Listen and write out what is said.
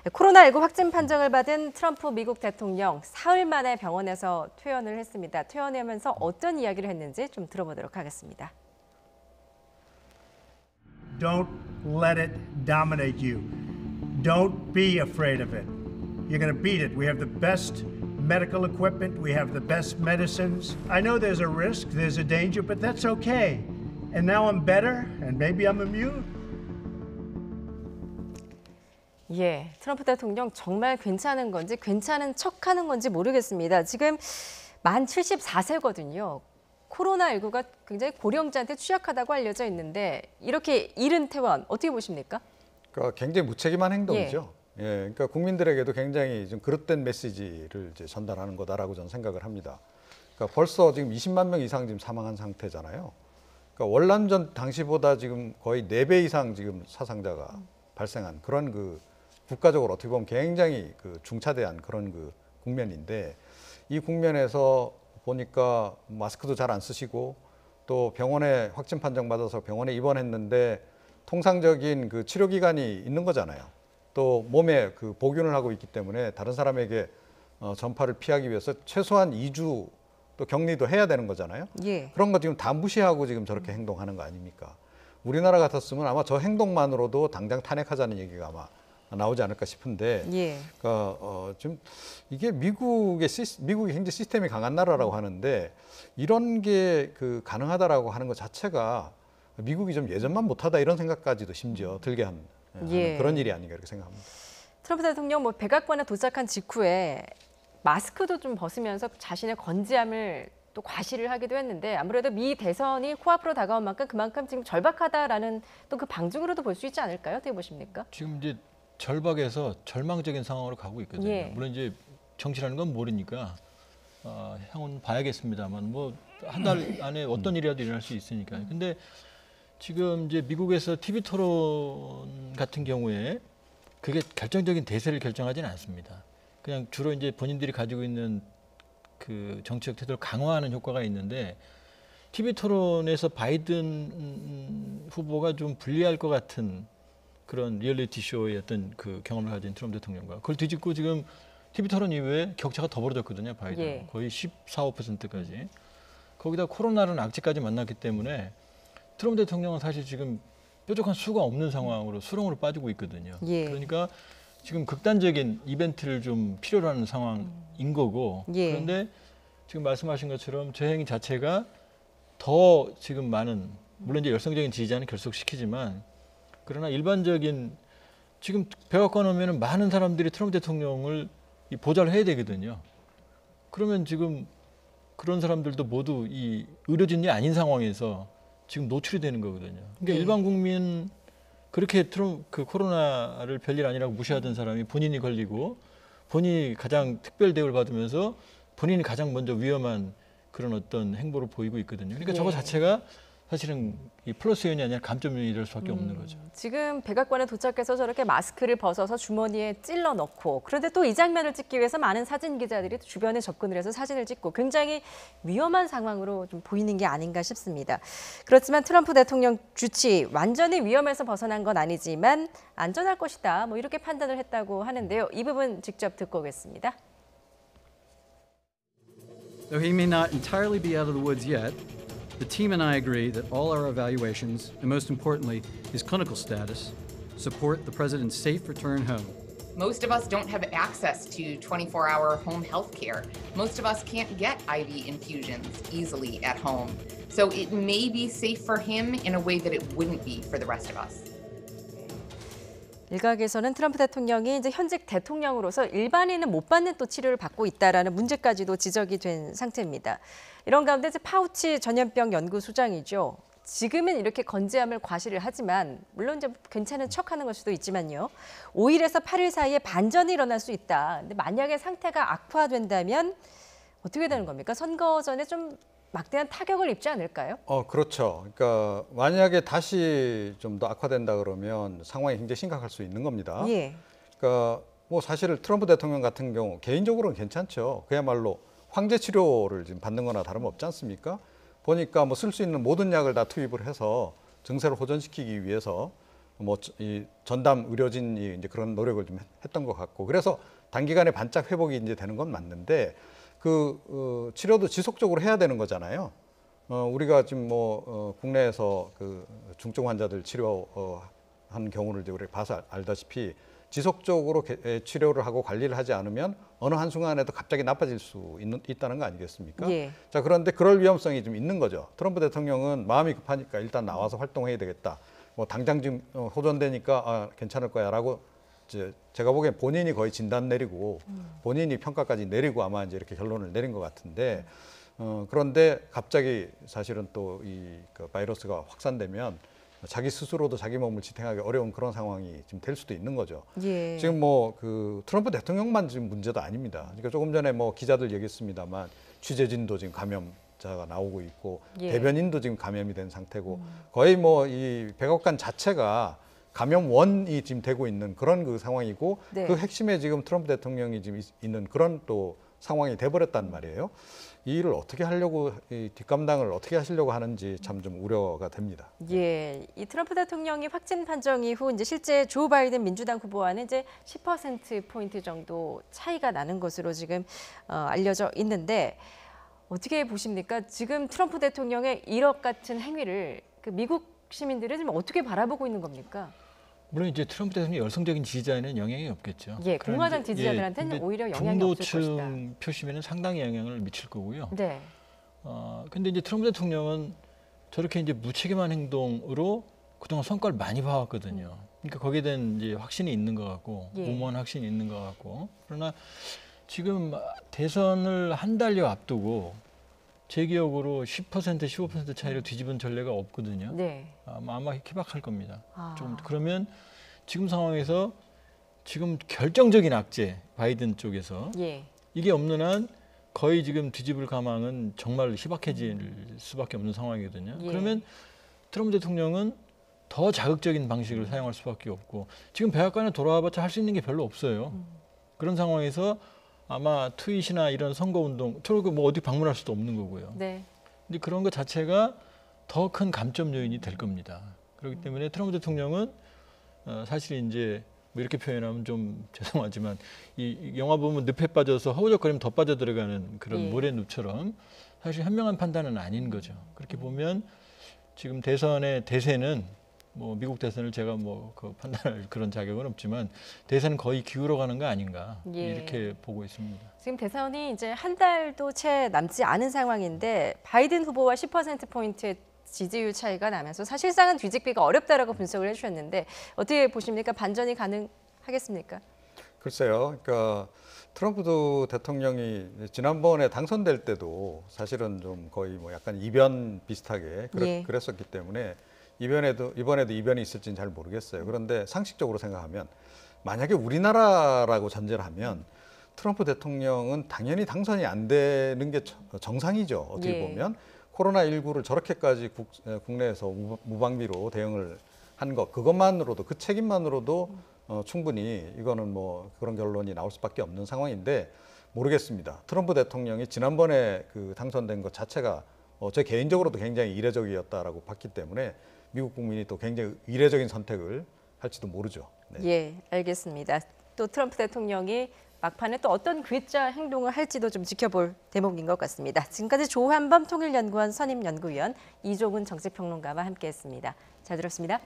코로나19 확진 판정을 받은 트럼프 미국 대통령 사흘 만에 병원에서 퇴원을 했습니다. 퇴원하면서 어떤 이야기를 했는지 좀 들어보도록 하겠습니다. Don't let it dominate you. Don't be afraid of it. You're going to beat it. We have the best medical equipment. We have the best medicines. I know there's a risk, there's a danger, but that's okay. And now I'm better, and maybe I'm immune. 예, 트럼프 대통령 정말 괜찮은 건지 괜찮은 척하는 건지 모르겠습니다. 지금 만 74세거든요. 코로나19가 굉장히 고령자한테 취약하다고 알려져 있는데 이렇게 이른 퇴원 어떻게 보십니까? 그러니까 굉장히 무책임한 행동이죠. 예, 그러니까 국민들에게도 굉장히 좀 그릇된 메시지를 이제 전달하는 거다라고 저는 생각을 합니다. 그러니까 벌써 지금 20만 명 이상 지금 사망한 상태잖아요. 그러니까 월남전 당시보다 지금 거의 4배 이상 지금 사상자가 발생한 그런 그 국가적으로 어떻게 보면 굉장히 그 중차대한 그런 그 국면인데 이 국면에서 보니까 마스크도 잘 안 쓰시고 또 병원에 확진 판정 받아서 병원에 입원했는데 통상적인 그 치료 기간이 있는 거잖아요. 또 몸에 그 보균을 하고 있기 때문에 다른 사람에게 전파를 피하기 위해서 최소한 2주 또 격리도 해야 되는 거잖아요. 예. 그런 거 지금 다 무시하고 지금 저렇게 행동하는 거 아닙니까? 우리나라 같았으면 아마 저 행동만으로도 당장 탄핵하자는 얘기가 아마 나오지 않을까 싶은데, 예. 그러니까 지금 이게 미국이 굉장히 시스템이 강한 나라라고 하는데 이런 게 그 가능하다라고 하는 것 자체가 미국이 좀 예전만 못하다 이런 생각까지도 심지어 들게 하는 그런 일이 아닌가 이렇게 생각합니다. 트럼프 대통령 백악관에 도착한 직후에 마스크도 좀 벗으면서 자신의 건재함을 또 과시를 하기도 했는데 아무래도 미 대선이 코앞으로 다가온 만큼 그만큼 지금 절박하다라는 또 그 방증으로도 볼 수 있지 않을까요? 어떻게 보십니까? 지금 이제 절박에서 절망적인 상황으로 가고 있거든요. 예. 물론 이제 정치라는 건 모르니까 향후는 봐야겠습니다만 뭐 한 달 안에 어떤 일이라도 일어날 수 있으니까. 근데 지금 이제 미국에서 TV 토론 같은 경우에 그게 결정적인 대세를 결정하지는 않습니다. 그냥 주로 이제 본인들이 가지고 있는 그 정치적 태도를 강화하는 효과가 있는데 TV 토론에서 바이든 후보가 좀 불리할 것 같은 그런 리얼리티 쇼의 어떤 그 경험을 가진 트럼프 대통령과 그걸 뒤집고 지금 TV 토론 이후에 격차가 더 벌어졌거든요. 바이든 예. 거의 14, 5%까지. 거기다 코로나라는 악재까지 만났기 때문에 트럼프 대통령은 사실 지금 뾰족한 수가 없는 상황으로 수렁으로 빠지고 있거든요. 예. 그러니까 지금 극단적인 이벤트를 좀 필요로 하는 상황인 거고 예. 그런데 지금 말씀하신 것처럼 저 행위 자체가 더 지금 많은 물론 이제 열성적인 지지자는 결속시키지만 그러나 일반적인 지금 백악관 오면은 많은 사람들이 트럼프 대통령을 보좌를 해야 되거든요. 그러면 지금 그런 사람들도 모두 이 의료진이 아닌 상황에서 지금 노출이 되는 거거든요. 그러니까 일반 국민 그렇게 그 코로나를 별일 아니라고 무시하던 사람이 본인이 걸리고 본인이 가장 특별 대우를 받으면서 본인이 가장 먼저 위험한 그런 어떤 행보를 보이고 있거든요. 그러니까 저거 자체가 사실은 이 플러스 요인이 아니라 감점 요인이 될 수밖에 없는 거죠. 지금 백악관에 도착해서 저렇게 마스크를 벗어서 주머니에 찔러 넣고 그런데 또 이 장면을 찍기 위해서 많은 사진 기자들이 주변에 접근을 해서 사진을 찍고 굉장히 위험한 상황으로 좀 보이는 게 아닌가 싶습니다. 그렇지만 트럼프 대통령 주치 완전히 위험에서 벗어난 건 아니지만 안전할 것이다 뭐 이렇게 판단을 했다고 하는데요. 이 부분 직접 듣고 오겠습니다. Though he may not entirely be out of the woods yet, the team and I agree that all our evaluations, and most importantly, his clinical status, support the president's safe return home. Most of us don't have access to 24-hour home health care. Most of us can't get IV infusions easily at home. So it may be safe for him in a way that it wouldn't be for the rest of us. 일각에서는 트럼프 대통령이 이제 현직 대통령으로서 일반인은 못 받는 또 치료를 받고 있다라는 문제까지도 지적이 된 상태입니다. 이런 가운데 이제 파우치 전염병 연구소장이죠. 지금은 이렇게 건재함을 과시를 하지만 물론 이제 괜찮은 척하는 걸 수도 있지만요. 5일에서 8일 사이에 반전이 일어날 수 있다. 근데 만약에 상태가 악화된다면 어떻게 되는 겁니까? 선거 전에 좀 막대한 타격을 입지 않을까요? 그렇죠. 그러니까 만약에 다시 좀 더 악화된다 그러면 상황이 굉장히 심각할 수 있는 겁니다. 예. 그러니까 뭐 사실 트럼프 대통령 같은 경우 개인적으로는 괜찮죠. 그야말로 황제 치료를 지금 받는 거나 다름없지 않습니까? 보니까 뭐 쓸 수 있는 모든 약을 다 투입을 해서 증세를 호전시키기 위해서 뭐 이 전담 의료진이 이제 그런 노력을 좀 했던 것 같고 그래서 단기간에 반짝 회복이 이제 되는 건 맞는데 그 치료도 지속적으로 해야 되는 거잖아요. 우리가 지금 국내에서 그 중증 환자들 치료한 경우를 이제 우리가 봐서 알다시피 지속적으로 치료를 하고 관리를 하지 않으면 어느 한순간에도 갑자기 나빠질 수 있다는 거 아니겠습니까? 예. 자, 그런데 그럴 위험성이 좀 있는 거죠. 트럼프 대통령은 마음이 급하니까 일단 나와서 활동해야 되겠다. 뭐 당장 지금 호전되니까 괜찮을 거야라고 제가 보기엔 본인이 거의 진단 내리고 본인이 평가까지 내리고 아마 이제 이렇게 결론을 내린 것 같은데 그런데 갑자기 사실은 또 이 그 바이러스가 확산되면 자기 스스로도 자기 몸을 지탱하기 어려운 그런 상황이 지금 될 수도 있는 거죠. 예. 지금 그 트럼프 대통령만 지금 문제도 아닙니다. 그러니까 조금 전에 기자들 얘기했습니다만 취재진도 지금 감염자가 나오고 있고 예. 대변인도 지금 감염이 된 상태고 거의 이 백악관 자체가 감염원이 지금 되고 있는 그런 그 상황이고 네. 그 핵심에 지금 트럼프 대통령이 지금 있는 그런 또 상황이 돼버렸단 말이에요. 이 일을 어떻게 하려고 이 뒷감당을 어떻게 하시려고 하는지 참 좀 우려가 됩니다. 예, 이 트럼프 대통령이 확진 판정 이후 이제 실제 조 바이든 민주당 후보와는 이제 10% 포인트 정도 차이가 나는 것으로 지금 알려져 있는데 어떻게 보십니까? 지금 트럼프 대통령의 이것 같은 행위를 그 미국 시민들은 지금 어떻게 바라보고 있는 겁니까? 물론 이제 트럼프 대통령 열성적인 지지자에는 영향이 없겠죠. 예, 공화당 그런데, 지지자들한테는 근데 오히려 영향이 없을 것이다. 중도층 표심에는 상당히 영향을 미칠 거고요. 네, 근데 이제 트럼프 대통령은 저렇게 이제 무책임한 행동으로 그동안 성과를 많이 봐왔거든요. 그러니까 거기에 대한 이제 확신이 있는 것 같고, 예. 무모한 확신이 있는 것 같고. 그러나 지금 대선을 한 달여 앞두고 제 기억으로 10%, 15% 차이로 뒤집은 전례가 없거든요. 네. 아마 희박할 겁니다. 아. 좀 그러면 지금 상황에서 지금 결정적인 악재 바이든 쪽에서 예, 이게 없는 한 거의 지금 뒤집을 가망은 정말 희박해질 수밖에 없는 상황이거든요. 예. 그러면 트럼프 대통령은 더 자극적인 방식을 사용할 수밖에 없고 지금 백악관에 돌아와봤자 할 수 있는 게 별로 없어요. 그런 상황에서 아마 트윗이나 이런 선거운동, 저렇게 어디 방문할 수도 없는 거고요. 네, 근데 그런 것 자체가 더 큰 감점 요인이 될 겁니다. 그렇기 때문에 트럼프 대통령은 사실 이제 이렇게 표현하면 좀 죄송하지만 이 영화 보면 늪에 빠져서 허우적거리면 더 빠져 들어가는 그런 예. 모래늪처럼 사실 현명한 판단은 아닌 거죠. 그렇게 보면 지금 대선의 대세는 미국 대선을 제가 그 판단할 그런 자격은 없지만 대세는 거의 기울어 가는 거 아닌가 예. 이렇게 보고 있습니다. 지금 대선이 이제 한 달도 채 남지 않은 상황인데 바이든 후보와 10%포인트의 지지율 차이가 나면서 사실상은 뒤집기가 어렵다라고 분석을 해주셨는데 어떻게 보십니까? 반전이 가능하겠습니까? 글쎄요. 그러니까 트럼프 대통령이 지난번에 당선될 때도 사실은 좀 거의 약간 이변 비슷하게 예. 그랬었기 때문에 이번에도 이변이 있을지는 잘 모르겠어요. 그런데 상식적으로 생각하면 만약에 우리나라라고 전제를 하면 트럼프 대통령은 당연히 당선이 안 되는 게 정상이죠. 어떻게 예. 보면 코로나19를 저렇게까지 국내에서 무방비로 대응을 한 것 그것만으로도 그 책임만으로도 충분히 이거는 그런 결론이 나올 수밖에 없는 상황인데 모르겠습니다. 트럼프 대통령이 지난번에 당선된 것 자체가 제 개인적으로도 굉장히 이례적이었다라고 봤기 때문에 미국 국민이 또 굉장히 이례적인 선택을 할지도 모르죠. 네. 예, 알겠습니다. 또 트럼프 대통령이 막판에 또 어떤 괴짜 행동을 할지도 좀 지켜볼 대목인 것 같습니다. 지금까지 조한범 통일연구원 선임연구위원 이종훈 정치평론가와 함께했습니다. 잘 들었습니다.